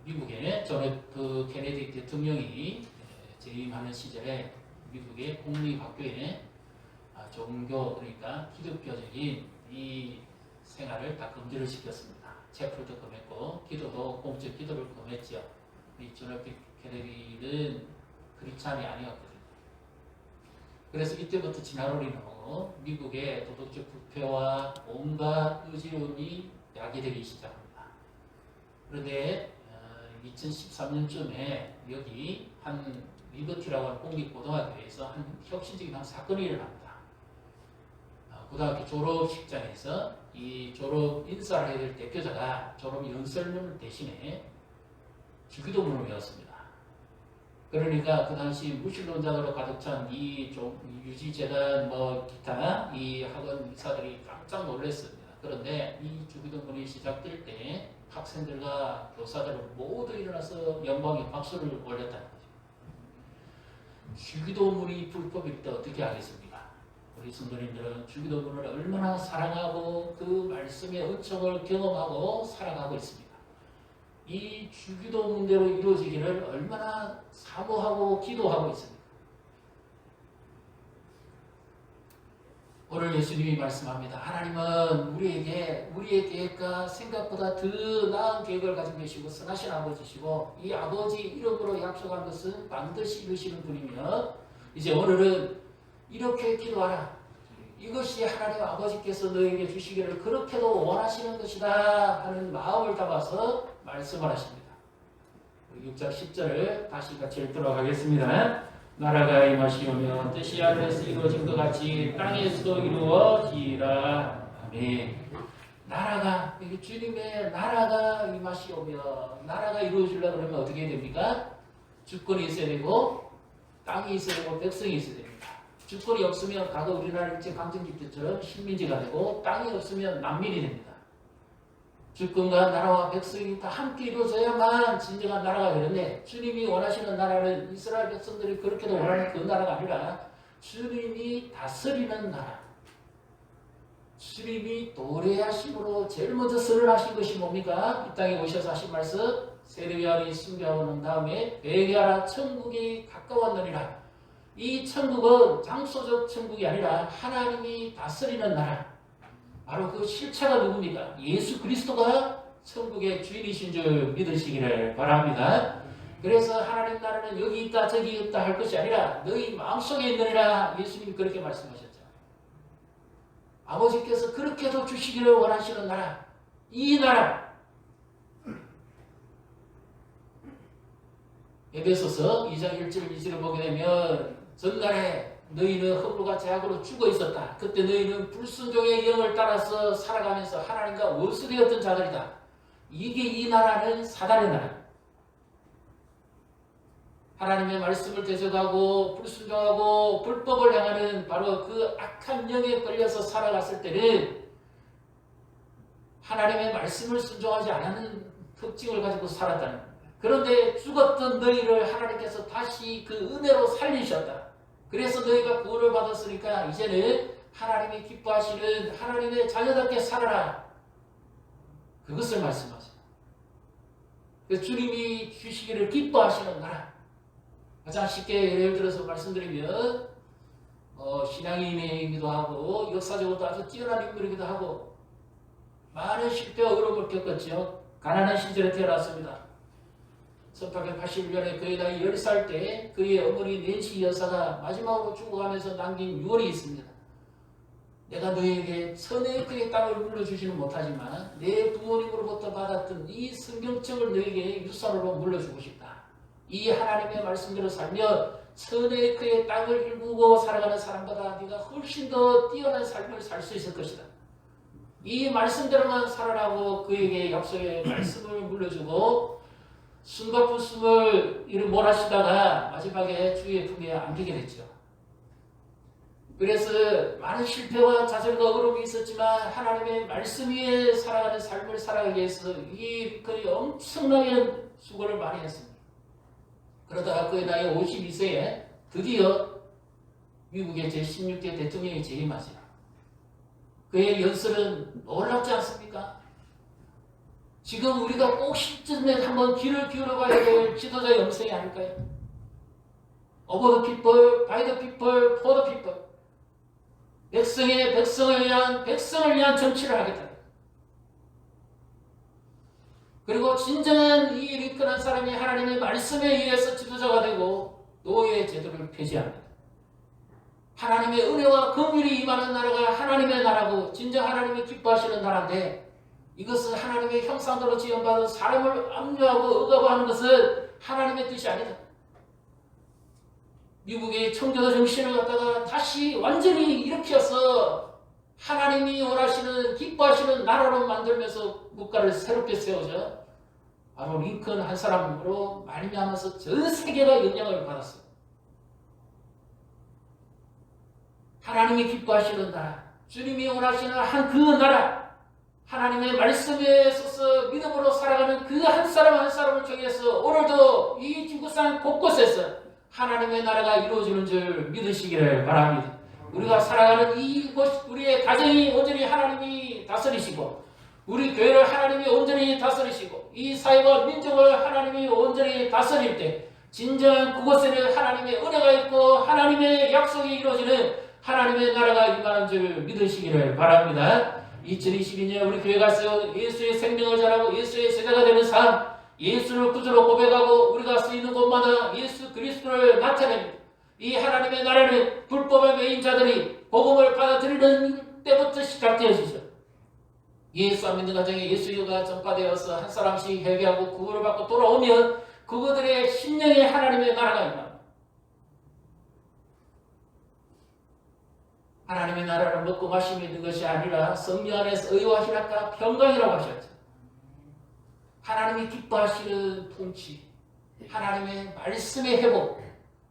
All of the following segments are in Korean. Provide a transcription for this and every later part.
미국의 존 F 케네디 대통령이 재임하는 시절에 미국의 공립학교에 종교, 그러니까 기독교적인 이 생활을 다 금지를 시켰습니다. 채플도 금했고 기도도 공적 기도를 금했죠. 이 존 F 케네디는 크리스찬이 아니었거든요. 그래서 이때부터 진화론이 나오고 미국의 도덕적 부패와 온갖 의지론이 야기되기 시작합니다. 그런데 2013년쯤에 여기 한 리버티라고 하는 공립고등학교에서 한 혁신적인 한 사건이 일어납니다. 고등학교 졸업식장에서 이 졸업 인사를 해야 될 대표자가 졸업 연설문을 대신에 주기도문을 외웠습니다. 그러니까 그 당시 무신론자들로 가득 찬 이 유지재단 기타 이 학원 이사들이 깜짝 놀랐습니다. 그런데 이 주기도문이 시작될 때 학생들과 교사들 모두 일어나서 영광의 박수를 올렸다는 거죠. 주기도문이 불법일 때 어떻게 하겠습니까? 우리 성도님들은 주기도문을 얼마나 사랑하고 그 말씀의 은총을 경험하고 살아가고 있습니다. 이 주기도문대로 이루어지기를 얼마나 사모하고 기도하고 있습니다. 오늘 예수님이 말씀합니다. 하나님은 우리의 계획과 생각보다 더 나은 계획을 가지고 계시고 선하신 아버지시고 이 아버지 이름으로 약속한 것은 반드시 이루시는 분이며 이제 오늘은 이렇게 기도하라. 이것이 하나님 아버지께서 너에게 주시기를 그렇게도 원하시는 것이다 하는 마음을 담아서 말씀을 하십니다. 6절 10절을 다시 같이 읽도록 하겠습니다. 나라가 임하시오며 뜻이 하늘에서 이루어진 것 같이 땅에서도 이루어지라. 아멘. 나라가, 주님의 나라가 임하시오며 나라가 이루어지려고 그러면 어떻게 됩니까? 주권이 있어야 되고 땅이 있어야 되고 백성이 있어야 됩니다. 주권이 없으면 과거 우리나라 일제강점기 때처럼 식민지가 되고 땅이 없으면 난민이 됩니다. 주권과 나라와 백성이 다 함께 이루어져야만 진정한 나라가 되는데 주님이 원하시는 나라는 이스라엘 백성들이 그렇게도 원하는 그 나라가 아니라 주님이 다스리는 나라. 주님이 도래하심으로 제일 먼저 선언하신 것이 뭡니까? 이 땅에 오셔서 하신 말씀 세례요한이 순교하고 난 다음에 회개하라 천국이 가까웠느니라. 이 천국은 장소적 천국이 아니라 하나님이 다스리는 나라. 바로 그 실체가 누굽니까? 예수 그리스도가 천국의 주인이신 줄 믿으시기를 바랍니다. 그래서 하나님 나라는 여기 있다 저기 있다 할 것이 아니라 너희 마음속에 있느니라 예수님이 그렇게 말씀하셨죠. 아버지께서 그렇게도 주시기를 원하시는 나라. 이 나라. 에베소서 2장 1절 2절을 보게 되면 전날에 너희는 허물과 죄악으로 죽어 있었다. 그때 너희는 불순종의 영을 따라서 살아가면서 하나님과 원수되었던 자들이다. 이게 이 나라는 사단의 나라. 하나님의 말씀을 대적하고 불순종하고 불법을 향하는 바로 그 악한 영에 끌려서 살아갔을 때는 하나님의 말씀을 순종하지 않는 특징을 가지고 살았다는 겁니다. 그런데 죽었던 너희를 하나님께서 다시 그 은혜로 살리셨다. 그래서 너희가 구원을 받았으니까 이제는 하나님이 기뻐하시는 하나님의 자녀답게 살아라. 그것을 말씀하세요. 그래서 주님이 주시기를 기뻐하시는 나라. 가장 쉽게 예를 들어서 말씀드리면 신앙인이기도 하고 역사적으로도 아주 뛰어난 인물이기도 하고 많은 실패와 어려움을 겪었죠. 가난한 시절에 태어났습니다. 1881년에 그의 나이 10살 때 그의 어머니 낸시 여사가 마지막으로 죽어가면서 남긴 유언이 있습니다. 내가 너에게 1000에이크의 땅을 물려주지는 못하지만 내 부모님으로부터 받았던 이 성경책을 너에게 유산으로 물려주고 싶다. 이 하나님의 말씀대로 살면 1000에이크의 땅을 일구고 살아가는 사람보다 네가 훨씬 더 뛰어난 삶을 살 수 있을 것이다. 이 말씀대로만 살아라고 그에게 약속의 말씀을 물려주고 숨가쁜 숨을 몰아쉬다가 마지막에 주의 품에 안기게 됐죠. 그래서 많은 실패와 좌절과 어려움이 있었지만 하나님의 말씀 위에 살아가는 삶을 살아가기 위해서 이 거의 엄청나게 수고를 많이 했습니다. 그러다가 그의 나이 52세에 드디어 미국의 제16대 대통령이 재임하죠. 그의 연설은 놀랍지 않습니까? 지금 우리가 꼭 시점에 한번 귀를 기울여봐야 될 지도자의 음성이 아닐까요? Over the people, by the people, for the people. 백성을 위한 정치를 하겠다. 그리고 진정한 이 링컨한 사람이 하나님의 말씀에 의해서 지도자가 되고 노예의 제도를 폐지합니다. 하나님의 은혜와 긍휼이 임하는 나라가 하나님의 나라고 진정 하나님이 기뻐하시는 나라인데 이것은 하나님의 형상대로 지음받은 사람을 압류하고 억압하는 것은 하나님의 뜻이 아니다. 미국의 청교도 정신을 갖다가 다시 완전히 일으켜서 하나님이 원하시는 기뻐하시는 나라로 만들면서 국가를 새롭게 세우자 바로 링컨 한 사람으로 말미암아서 전 세계가 영향을 받았어요. 하나님이 기뻐하시는 나라, 주님이 원하시는 그 나라, 하나님의 말씀에 있어서 믿음으로 살아가는 그 한 사람 한 사람을 통해서 오늘도 이 지구상 곳곳에서 하나님의 나라가 이루어지는 줄 믿으시기를 바랍니다. 우리가 살아가는 이곳, 우리의 가정이 온전히 하나님이 다스리시고 우리 교회를 하나님이 온전히 다스리시고 이 사회와 민족을 하나님이 온전히 다스릴 때 진정한 그곳에는 하나님의 은혜가 있고 하나님의 약속이 이루어지는 하나님의 나라가 임하는 줄 믿으시기를 바랍니다. 2022년 우리 교회 가서 예수의 생명을 전하고 예수의 제자가 되는 삶, 예수를 구주로 고백하고 우리가 쓰이는 곳마다 예수 그리스도를 나타냅니다. 이 하나님의 나라는 불법의 매인자들이 복음을 받아들이는 때부터 시작되어지죠. 예수 안 믿는 가정에 예수가 전파되어서 한 사람씩 회개하고 구원을 받고 돌아오면 그들의 심령에 하나님의 나라가 임합니다. 하나님의 나라를 먹고 마시며 있는 것이 아니라 성령 안에서 의와 희락과 평강이라고 하셨죠. 하나님이 기뻐하시는 통치, 하나님의 말씀의 회복,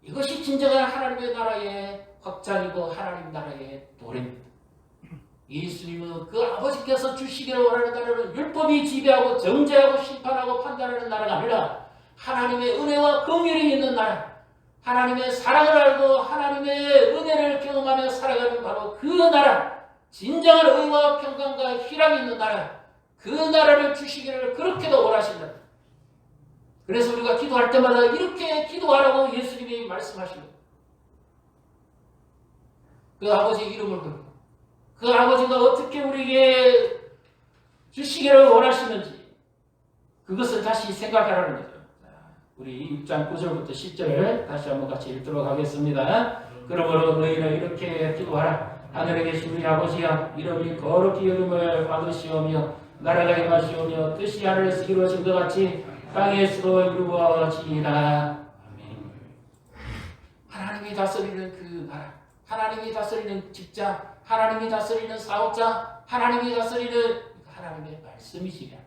이것이 진정한 하나님의 나라의 확장이고 하나님 나라의 도래입니다. 예수님은 그 아버지께서 주시기를 원하는 나라는 율법이 지배하고 정죄하고 심판하고 판단하는 나라가 아니라 하나님의 은혜와 긍휼이 있는 나라, 하나님의 사랑을 알고 하나님의 은혜를 경험하며 살아가는 바로 그 나라, 진정한 의와 평강과 희락이 있는 나라, 그 나라를 주시기를 그렇게도 원하신다. 그래서 우리가 기도할 때마다 이렇게 기도하라고 예수님이 말씀하십니다. 그 아버지 이름을 걸고 그 아버지가 어떻게 우리에게 주시기를 원하시는지 그것을 다시 생각하라는 거죠. 우리 6장 9절부터 10절을 다시 한번 같이 읽도록 하겠습니다. 그러므로 너희는 이렇게 기도하라. 하늘에 계신 우리 아버지여, 이름이 거룩히 여김을 받으시오며 나라가 임하시오며 뜻이 하늘에서 이루어진 것 같이 땅에서도 이루어지이다. 아멘. 하나님이 다스리는 그 나라, 하나님이 다스리는 직장, 하나님이 다스리는 사업자, 하나님이 다스리는 하나님의 말씀이시라.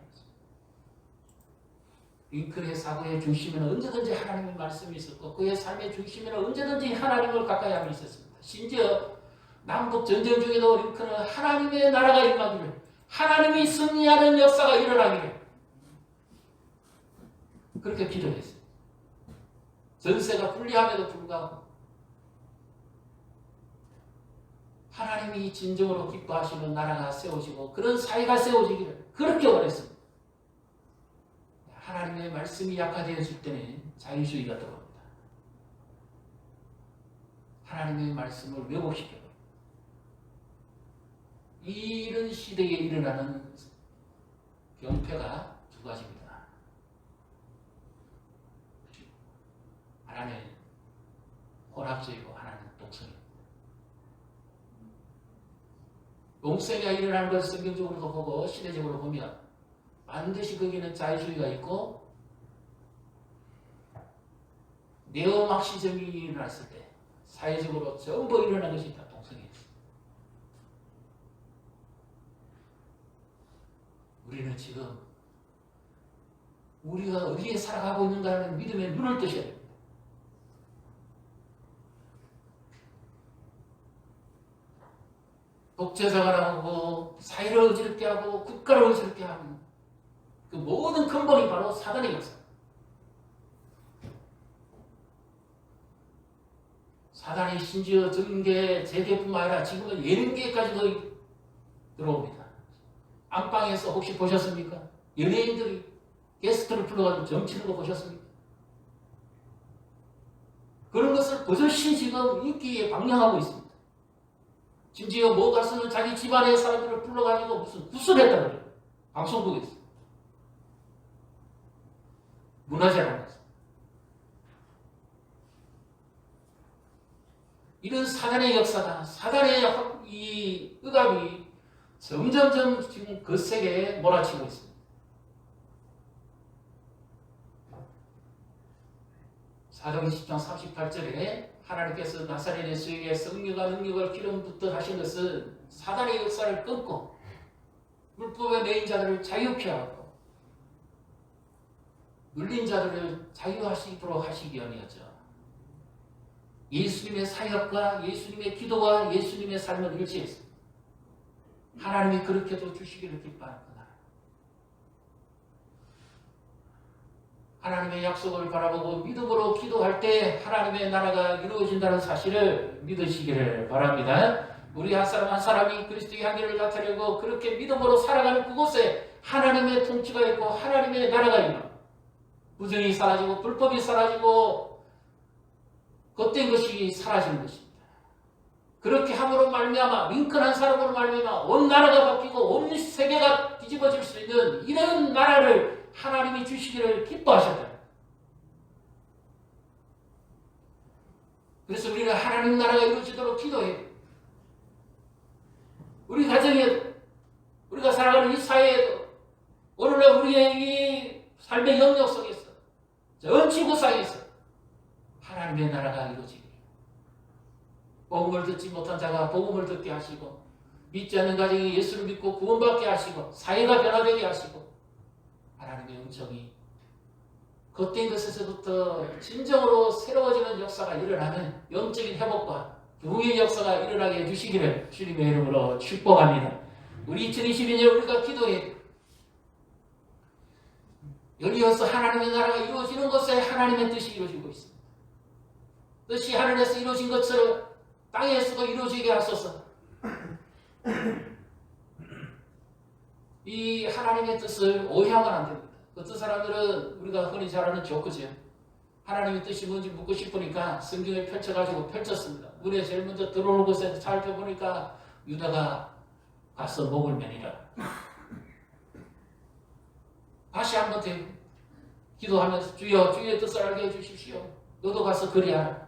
링컨의 사고의 중심에는 언제든지 하나님의 말씀이 있었고 그의 삶의 중심에는 언제든지 하나님을 가까이 함이 있었습니다. 심지어 남북 전쟁 중에도 링컨은 하나님의 나라가 임하기를, 하나님이 승리하는 역사가 일어나기를 그렇게 기도했어요. 전세가 불리함에도 불구하고 하나님이 진정으로 기뻐하시는 나라가 세워지고 그런 사회가 세워지기를 그렇게 원했습니다. 하나님의 말씀이 약화되어질 때는 자유주의가 들어옵니다. 하나님의 말씀을 왜곡시켜요. 이런 시대에 일어나는 병폐가 두 가지입니다. 하나는 혼합주의고 하나는 독선입니다. 용세가 일어나는 것을 성경적으로도 보고 시대적으로 보면 반드시 거기는 자유주의가 있고 네오막시즘이 일어났을 때 사회적으로 전부 일어난 것이 다 동성이에요. 우리는 지금 우리가 어디에 살아가고 있는가는 믿음의 눈을 뜨셔야 됩니다. 독재자가 나오고 사회를 어지럽게 하고 국가를 어지럽게 하는 그 모든 근본이 바로 사단의 역사. 사단이 심지어 정계, 재계뿐만 아니라 지금은 예능계까지도 들어옵니다. 안방에서 혹시 보셨습니까? 연예인들이 게스트를 불러가지고 점치는 거 보셨습니까? 그런 것을 버젓이 지금 인기에 방영하고 있습니다. 심지어 모 가수는 자기 집안의 사람들을 불러가지고 무슨 구슬했다고 그래요. 방송국에서. 문화재라는 것은. 이런 사단의 역사다. 사단의 이 억압이 점점점 지금 거세게 몰아치고 있습니다. 사도행 10장 38절에 하나님께서 나사렛 예수에게 성령과 능력을 기름 붓듯 하신 것은 사단의 역사를 끊고 율법에 매인 자들을 자유케 하고 눌린 자들을 자유하시도록 하시기 위함이었죠. 예수님의 사역과 예수님의 기도와 예수님의 삶을 일치했습니다. 하나님이 그렇게도 주시기를 기뻐하는 거다. 하나님의 약속을 바라보고 믿음으로 기도할 때 하나님의 나라가 이루어진다는 사실을 믿으시기를 바랍니다. 우리 한 사람 한 사람이 그리스도의 향기를 나타내고 그렇게 믿음으로 살아가는 그곳에 하나님의 통치가 있고 하나님의 나라가 있고 부정이 사라지고 불법이 사라지고 겉된 것이 사라지는 것입니다. 그렇게 함으로 말미암아 민컨한 사람으로 말미암아 온 나라가 바뀌고 온 세계가 뒤집어질 수 있는 이런 나라를 하나님이 주시기를 기뻐하셨다. 그래서 우리는 하나님 나라가 이루어지도록 기도해요. 우리 가정에도 우리가 살아가는 이 사회에도 오늘날 우리의 이 삶의 영역 속에서 전 지구상에서 하나님의 나라가 이루어지기를 복음을 듣지 못한 자가 복음을 듣게 하시고 믿지 않는 가정이 예수를 믿고 구원받게 하시고 사회가 변화되게 하시고 하나님의 은총이 겉된 것에서부터 진정으로 새로워지는 역사가 일어나는 영적인 회복과 부흥의 역사가 일어나게 해주시기를 주님의 이름으로 축복합니다. 우리 2022년 우리가 기도해 여기여서 하나님의 나라가 이루어지는 곳에 하나님의 뜻이 이루어지고 있습니다. 뜻이 하늘에서 이루어진 것처럼 땅에서도 이루어지게 하소서. 이 하나님의 뜻을 오해하면 안 됩니다. 어떤 사람들은 우리가 흔히 잘 아는 조크죠. 하나님의 뜻이 뭔지 묻고 싶으니까 성경을 펼쳐가지고 펼쳤습니다. 문에 제일 먼저 들어오는 곳에 살펴보니까 유다가 가서 목을 매니라. 다시 한번 기도하면서 주여 주의 뜻을 알게 해주십시오. 너도 가서 그리하라.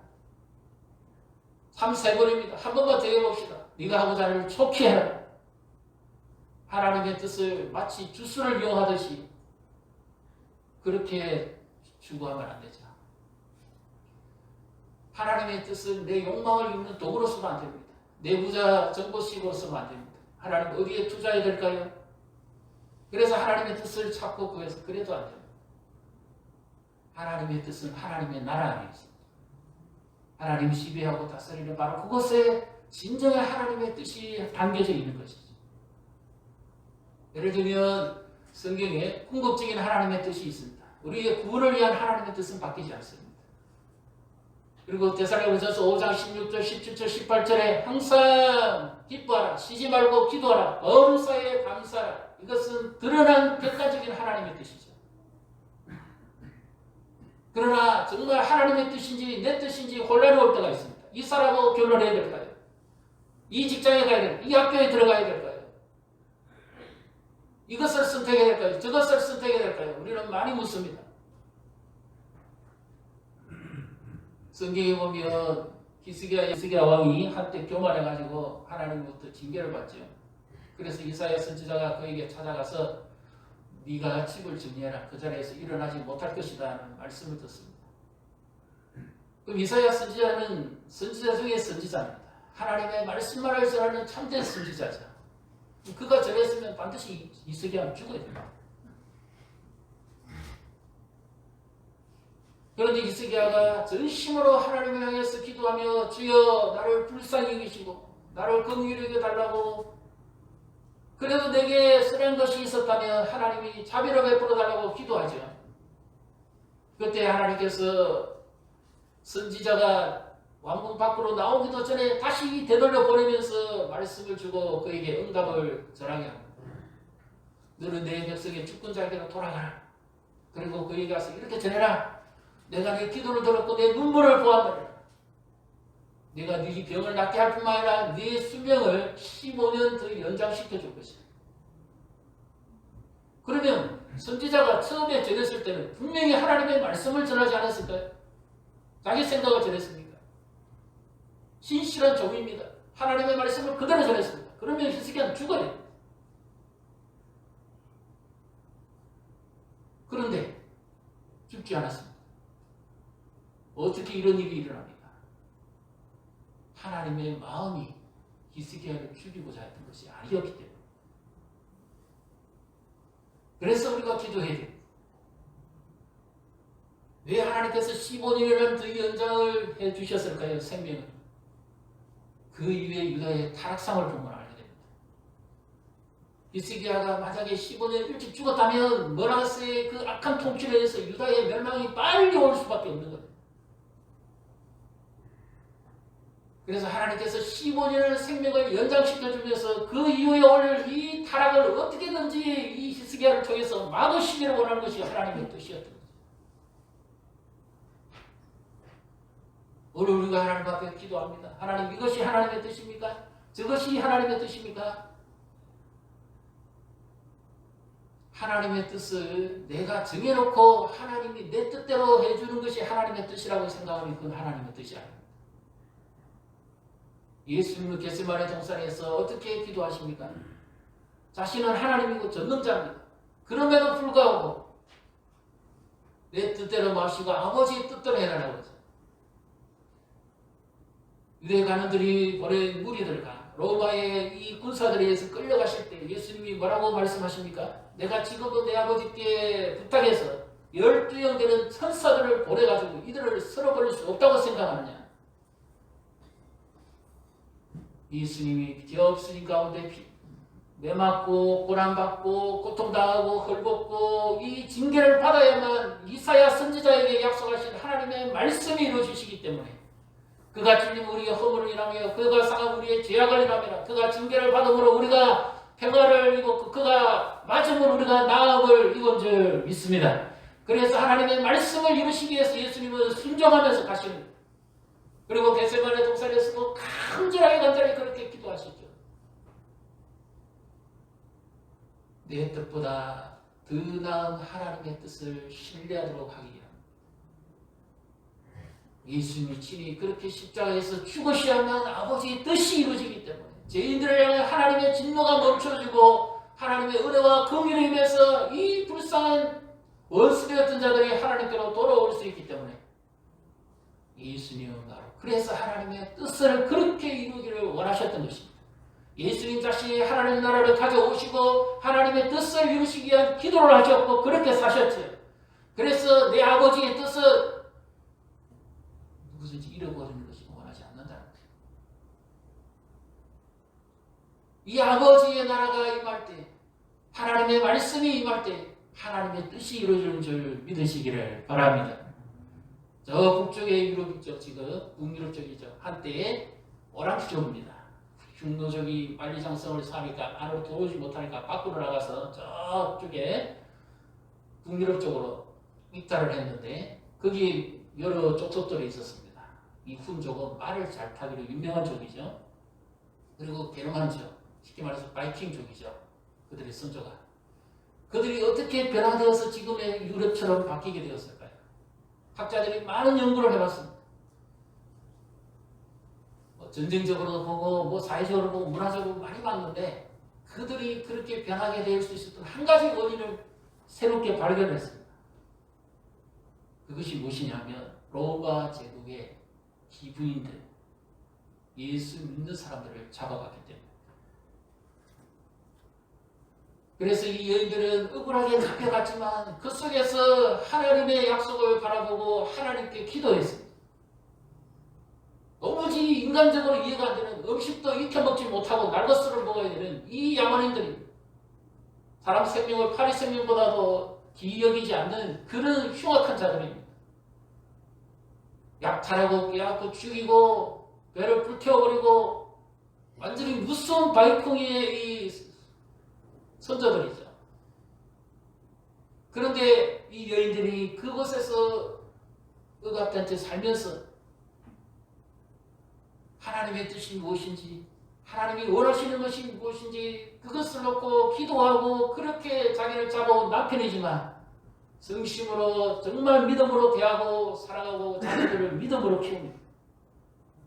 3-4번입니다. 한 번만 더 해봅시다. 네가 하고자 하는 촉히 해라. 하나님의 뜻을 마치 주스를 이용하듯이 그렇게 추구하면 안 되죠. 하나님의 뜻은 내 욕망을 이루는 도구로 쓰면 안 됩니다. 내 부자 정보식으로 쓰면 안 됩니다. 하나님 어디에 투자해야 될까요? 그래서 하나님의 뜻을 찾고 구해서 그래도 안 됩니다. 하나님의 뜻은 하나님의 나라 안에 있습니다. 하나님이 지배하고 다스리는 바로 그곳에 진정한 하나님의 뜻이 담겨져 있는 것이죠. 예를 들면 성경에 궁극적인 하나님의 뜻이 있습니다. 우리의 구원을 위한 하나님의 뜻은 바뀌지 않습니다. 그리고 데살로니가전서 5장 16절, 17절, 18절에 항상 기뻐하라, 쉬지 말고 기도하라, 범사에 감사하라. 이것은 드러난 객관적인 하나님의 뜻이죠. 그러나 정말 하나님의 뜻인지 내 뜻인지 혼란이 올 때가 있습니다. 이 사람하고 결혼해야 될까요? 이 직장에 가야 될까요? 이 학교에 들어가야 될까요? 이것을 선택해야 될까요? 저것을 선택해야 될까요? 우리는 많이 묻습니다. 성경에 보면 히스기야 왕이 한때 교만해가지고 하나님부터 징계를 받죠. 그래서 이사야 선지자가 그에게 찾아가서 네가 집을 정리해라. 그 자리에서 일어나지 못할 것이다 하는 말씀을 듣습니다. 그럼 이사야 선지자는 선지자 중에 선지자입니다. 하나님의 말씀만을 전하는 참된 선지자죠. 그가 저랬으면 반드시 히스기야는 죽어야 됩니다. 그런데 히스기야가 전심으로 하나님을 향해서 기도하며 주여 나를 불쌍히 여기시고 나를 긍휼히 여겨달라고 그래도 내게 쓰는 것이 있었다면 하나님이 자비를 베풀어 달라고 기도하죠. 그때 하나님께서 선지자가 왕궁 밖으로 나오기도 전에 다시 되돌려 보내면서 말씀을 주고 그에게 응답을 전하게 합니다. 너는 내 백성의 주권 자에게로 돌아가라. 그리고 그에게 가서 이렇게 전해라. 내가 네 기도를 들었고 내 눈물을 보았느니라. 내가 네 병을 낫게 할 뿐만 아니라 네 수명을 15년 더 연장시켜 줄 것이다. 그러면 선지자가 처음에 전했을 때는 분명히 하나님의 말씀을 전하지 않았을까요? 자기 생각을 전했습니까? 신실한 종입니다. 하나님의 말씀을 그대로 전했습니다. 그러면 히스기야는 죽어야 됩니다. 그런데 죽지 않았습니다. 어떻게 이런 일이 일어납니까? 하나님의 마음이 히스기야를 죽이고자 했던 것이 아니었기 때문에. 그래서 우리가 기도해야 됩니다. 왜 하나님께서 15년이라는 더 연장을 해주셨을까요? 생명을. 그 이후에 유다의 타락상을 본 걸 알게 됩니다. 히스기야가 만약에 15년 일찍 죽었다면 머나세의 그 악한 통치에 의해서 유다의 멸망이 빨리 올 수밖에 없는 거예요. 그래서 하나님께서 15년을 생명을 연장시켜주면서 그 이후에 올 이 타락을 어떻게든지 이 히스기야를 통해서 막으시기를 원하는 것이 하나님의 뜻이었던 거죠. 오늘 우리가 하나님 앞에 기도합니다. 하나님, 이것이 하나님의 뜻입니까? 저것이 하나님의 뜻입니까? 하나님의 뜻을 내가 정해놓고 하나님이 내 뜻대로 해주는 것이 하나님의 뜻이라고 생각하면 그건 하나님의 뜻이 아닙니다. 예수님은 겟세마네 동산에서 어떻게 기도하십니까? 자신은 하나님이고 전능자입니다. 그럼에도 불구하고 내 뜻대로 마시고 아버지의 뜻대로 해라라고 하죠. 유대 간원들이 보낸 무리들과 로마의 이 군사들에 의해서 끌려가실 때 예수님이 뭐라고 말씀하십니까? 내가 지금도 내 아버지께 부탁해서 12형 되는 천사들을 보내가지고 이들을 쓸어버릴 수 없다고 생각하느냐? 예수님이 기업스님 가운데 매맞고 고난받고 고통당하고 헐벗고 이 징계를 받아야만 이사야 선지자에게 약속하신 하나님의 말씀이 이루어지시기 때문에 그가 찔림 우리의 허물을 인하며 그가 상함 우리의 죄악을 인하며 그가 징계를 받음으로 우리가 평화를 이고 그가 맞음으로 우리가 나음을 이건 줄 믿습니다. 그래서 하나님의 말씀을 이루시기 위해서 예수님은 순종하면서 가시는, 그리고 겟세마네 동산에서도 간절하게 그렇게 기도하시죠. 내 뜻보다 더 나은 하나님의 뜻을 신뢰하도록 하기 위함. 예수님이 친히 그렇게 십자가에서 죽으셔야만 아버지의 뜻이 이루어지기 때문에 죄인들을 향해 하나님의 진노가 멈춰지고 하나님의 은혜와 긍휼을 임해서 이 불쌍한 원수되었던 자들이 하나님께로 돌아올 수 있기 때문에 예수님은 바로 그래서 하나님의 뜻을 그렇게 이루기를 원하셨던 것입니다. 예수님 자신이 하나님 나라를 가져오시고 하나님의 뜻을 이루시기 위한 기도를 하셨고 그렇게 사셨죠. 그래서 내 아버지의 뜻은 누구든지 잃어버리는 것이 원하지 않는다는 거예요. 이 아버지의 나라가 임할 때, 하나님의 말씀이 임할 때 하나님의 뜻이 이루어지는 줄 믿으시기를 바랍니다. 저 북쪽의 유럽 있죠. 지금 북유럽 쪽이죠. 한때 오랑주족입니다. 흉노족이 만리장성을 사니까 안으로 들어오지 못하니까 밖으로 나가서 저쪽에 북유럽 쪽으로 입달을 했는데 거기 여러 족속들이 있었습니다. 이 훈족은 말을 잘 타기로 유명한 족이죠. 그리고 게르만족, 쉽게 말해서 바이킹족이죠. 그들의 선조가. 그들이 어떻게 변화되어서 지금의 유럽처럼 바뀌게 되었을까요? 학자들이 많은 연구를 해봤습니다. 전쟁적으로 보고 사회적으로 보고 문화적으로 많이 봤는데 그들이 그렇게 변하게 될 수 있었던 한 가지 원인을 새롭게 발견했습니다. 그것이 무엇이냐면 로마 제국의 기부인들, 예수 믿는 사람들을 잡아갔기 때문에. 그래서 이 여인들은 억울하게 잡혀갔지만 그 속에서 하나님의 약속을 바라보고 하나님께 기도했습니다. 도무지 인간적으로 이해가 안 되는, 음식도 익혀 먹지 못하고 날것으로 먹어야 되는 이 야만인들이 사람 생명을 파리 생명보다도 기여기지 않는 그런 흉악한 자들입니다. 약탈하고 빼앗고 죽이고 배를 불태워버리고 완전히 무서운 바이콩의 이 선조들이죠. 그런데 이 여인들이 그곳에서 억압된 채 살면서 하나님의 뜻이 무엇인지, 하나님이 원하시는 것이 무엇인지 그것을 놓고 기도하고 그렇게 자기를 잡아온 남편이지만 성심으로 정말 믿음으로 대하고 살아가고 자녀들을 믿음으로 키웁니다.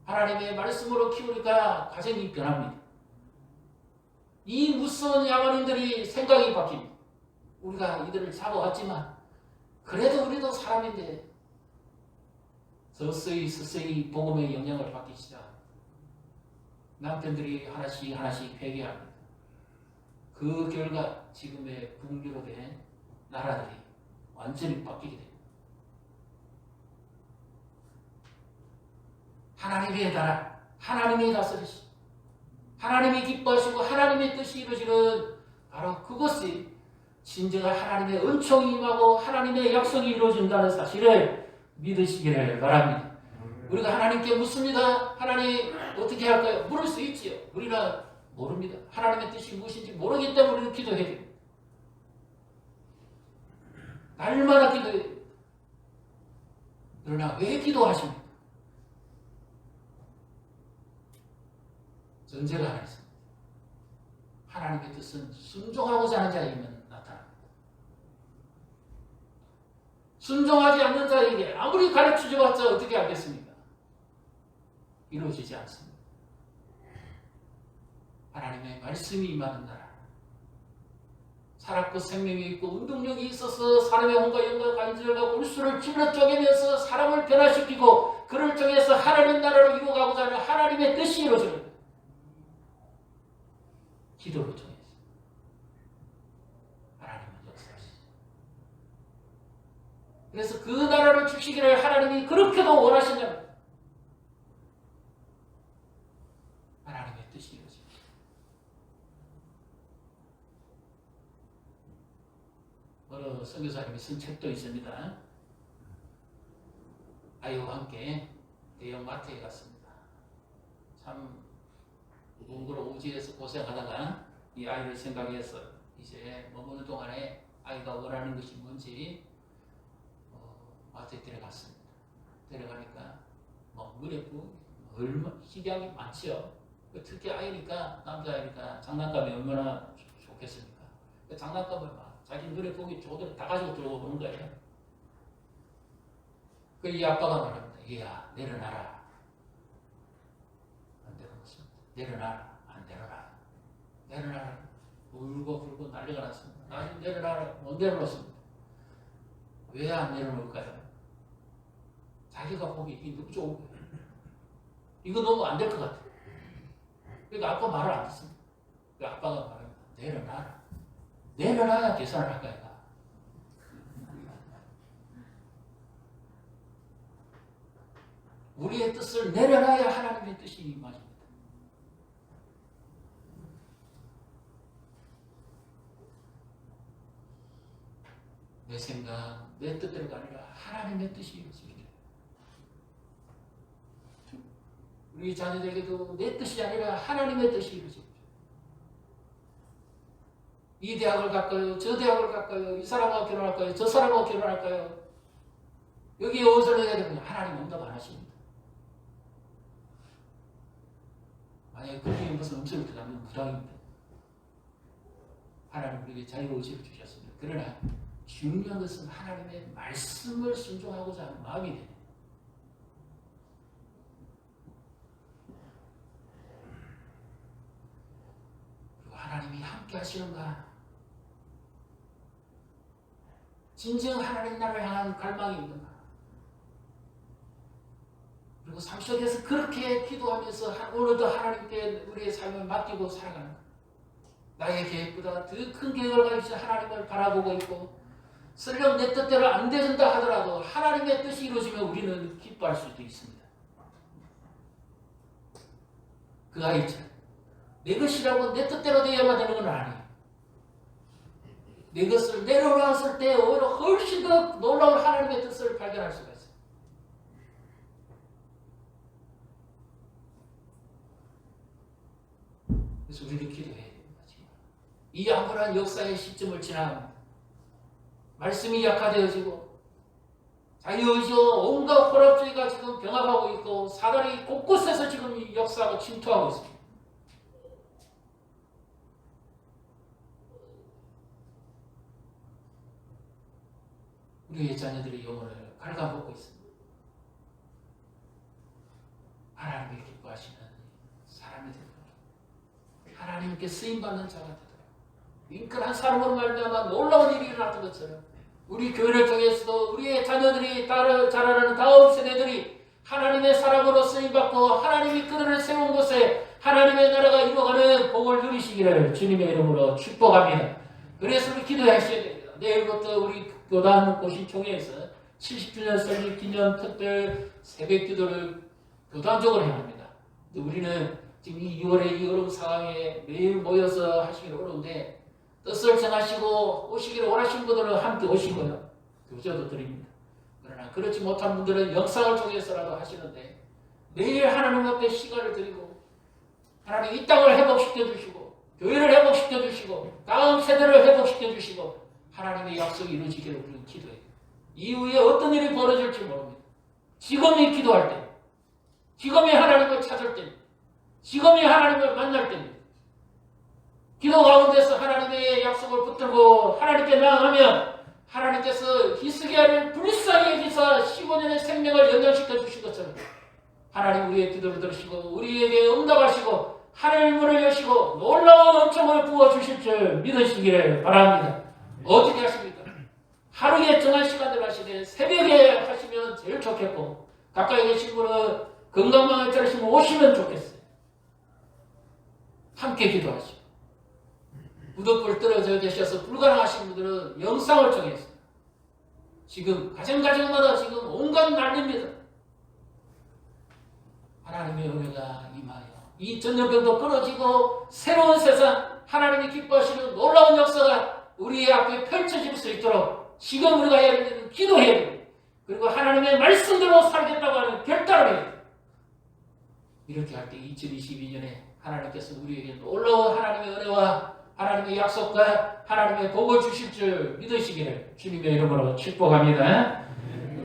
하나님의 말씀으로 키우니까 가정이 변합니다. 이 무서운 야만인들이 생각이 바뀝니다. 우리가 이들을 잡아왔지만 그래도 우리도 사람인데 서서히 복음의 영향을 받기 시작합니다. 남편들이 하나씩 회개합니다. 그 결과 지금의 북유럽의 나라들이 완전히 바뀌게 됩니다. 하나님의 나라, 하나님이 다스리시, 하나님이 기뻐하시고 하나님의 뜻이 이루어지는 바로 그것이 진정한 하나님의 은총이 임하고 하나님의 약속이 이루어진다는 사실을 믿으시기를 바랍니다. 우리가 하나님께 묻습니다. 하나님 어떻게 할까요? 물을 수 있지요. 우리는 모릅니다. 하나님의 뜻이 무엇인지 모르기 때문에 우리는 기도해야 됩니다. 날마다 기도해야 됩니다. 그러나 왜 기도하십니까? 전제가 하나 있습니다. 하나님의 뜻은 순종하고자 하는 자에게만 나타납니다. 순종하지 않는 자에게 아무리 가르쳐줘봤자 어떻게 알겠습니까? 이루어지지 않습니다. 하나님의 말씀이 임하는 나라, 살았고 생명이 있고 운동력이 있어서 사람의 혼과 영과 관절과 골수를 찔러 쪼개면서 사람을 변화시키고 그를 통해서 하나님 나라로 이루어가고자 하는 하나님의 뜻이 이루어집니다. 기도를 통해서 하나님은 역사하시죠. 그래서 그 나라를 주시기를 하나님이 그렇게도 원하신다는 하나님의 뜻이 이루어집니다. 어느 선교사님이 쓴 책도 있습니다. 아이와 함께 대형 마트에 갔습니다. 참 몽골 오지에서 고생하다가 이 아이를 생각해서 이제 머무는 동안에 아이가 원하는 것이 뭔지 마트에 데려갔습니다. 데려가니까 눈에 얼마 희귀한 게 많지요. 특히 아이니까 남자아이니까 장난감이 얼마나 좋겠습니까? 그 장난감을 막 자기 눈에 보기 좋도록 다 가지고 들어오는 거예요. 그 이 아빠가 말합니다. 얘야 내려놔라. 내려놔라. 안 내려놔라. 내려놔라. 울고 불고 난리가 났습니다. 나중에 내려놔라. 못 내려놓습니다. 왜 안 내려놓을까요? 자기가 보기 이게 너무 좋은 거예요. 이거 너무 안 될 것 같아요. 그러니까 아빠 말을 안 듣습니다. 그 아빠가 말합니다. 내려놔라. 내려놔야 계산을 할 거야. 우리의 뜻을 내려놔야 하나님의 뜻이 임하십니다. 내 생각, 내 뜻대로가 아니라 하나님의 뜻이 이루어지게. 우리 자녀들에게도 내 뜻이 아니라 하나님의 뜻이 이루어지게. 이 대학을 갈까요? 저 대학을 갈까요? 이 사람하고 결혼할까요? 저 사람하고 결혼할까요? 여기에 어디서 해야 되느냐? 하나님 응답 안 하십니다. 만약에 그게 무슨 음성을 들으면 부당입니다. 하나님 우리에게 자유의지를 주셨습니다. 그러나 중요한 것은 하나님의 말씀을 순종하고자 하는 마음이 되네. 그리고 하나님이 함께 하시는가? 진정 하나님 나라를 향한 갈망이 있는가? 그리고 삶 속에서 그렇게 기도하면서 오늘도 하나님께 우리의 삶을 맡기고 살아가는 것. 나의 계획보다 더 큰 계획을 가지고 하나님을 바라보고 있고 설령 내 뜻대로 안 되는다 하더라도 하나님의 뜻이 이루어지면 우리는 기뻐할 수도 있습니다. 그 아이처럼 내 것이라고 내 뜻대로 되어야만 되는 건 아니에요. 내 것을 내려놨을 때 오히려 훨씬 더 놀라운 하나님의 뜻을 발견할 수가 있어요. 그래서 우리는 기도해야 됩니다. 이 암울한 역사의 시점을 지나갑니다. 말씀이 약화되어지고 자유의지와 온갖 혼합주의가 지금 병합하고 있고 사단이 곳곳에서 지금 역사하고 침투하고 있습니다. 우리의 자녀들의 영혼을 갉아먹고 있습니다. 하나님을 기뻐하시는 사람이 되도록 하나님께 쓰임받는 자가 되도록 윙클한 사람으로 말미암아 놀라운 일이 일어났던 것처럼 우리 교회를 통해서도 우리의 자녀들이 자라는 다음 세대들이 하나님의 사람으로 쓰임받고 하나님이 그들을 세운 곳에 하나님의 나라가 이루어가는 복을 누리시기를 주님의 이름으로 축복합니다. 그래서 우리 기도하셔야 됩니다. 내일부터 우리 교단 고신총회에서 70주년 설립 기념 특별 새벽 기도를 교단적으로 해야 합니다. 우리는 지금 이 6월의 이 어려운 상황에 매일 모여서 하시기 어려운데 뜻을 정하시고 오시기를 원하시는 분들은 함께 오시고요. 교제도 드립니다. 그러나 그렇지 못한 분들은 영상을 통해서라도 하시는데 매일 하나님 앞에 시간을 드리고 하나님 이 땅을 회복시켜 주시고 교회를 회복시켜 주시고 다음 세대를 회복시켜 주시고 하나님의 약속이 이루어지기를 우리는 기도해요. 이후에 어떤 일이 벌어질지 모릅니다. 지금이 기도할 때, 지금이 하나님을 찾을 때, 지금이 하나님을 만날 때입니다. 기도 가운데서 하나님의 약속을 붙들고 하나님께 나아가면 하나님께서 히스기야를 불쌍히 여기사 15년의 생명을 연장시켜 주신 것처럼 하나님 우리의 기도를 들으시고 우리에게 응답하시고 하늘 문을 여시고 놀라운 은총을 부어주실 줄 믿으시기를 바랍니다. 어떻게 하십니까? 하루에 정한 시간대로 하시되 새벽에 하시면 제일 좋겠고 가까이 계신 분은 건강망을 들으시면 오시면 좋겠어요. 함께 기도하시고 무덤불 떨어져 계셔서 불가능하신 분들은 영상을 통해서 지금 가정마다 지금 온갖 난리입니다. 하나님의 은혜가 임하여 이 전염병도 끊어지고 새로운 세상 하나님이 기뻐하시는 놀라운 역사가 우리의 앞에 펼쳐질 수 있도록 지금 우리가 해야 되는 기도해야 되고 그리고 하나님의 말씀대로 살겠다고 하는 결단을 해야 돼요. 이렇게 할 때 2022년에 하나님께서 우리에게 놀라운 하나님의 은혜와 하나님의 약속과 하나님의 복을 주실 줄 믿으시기를 주님의 이름으로 축복합니다.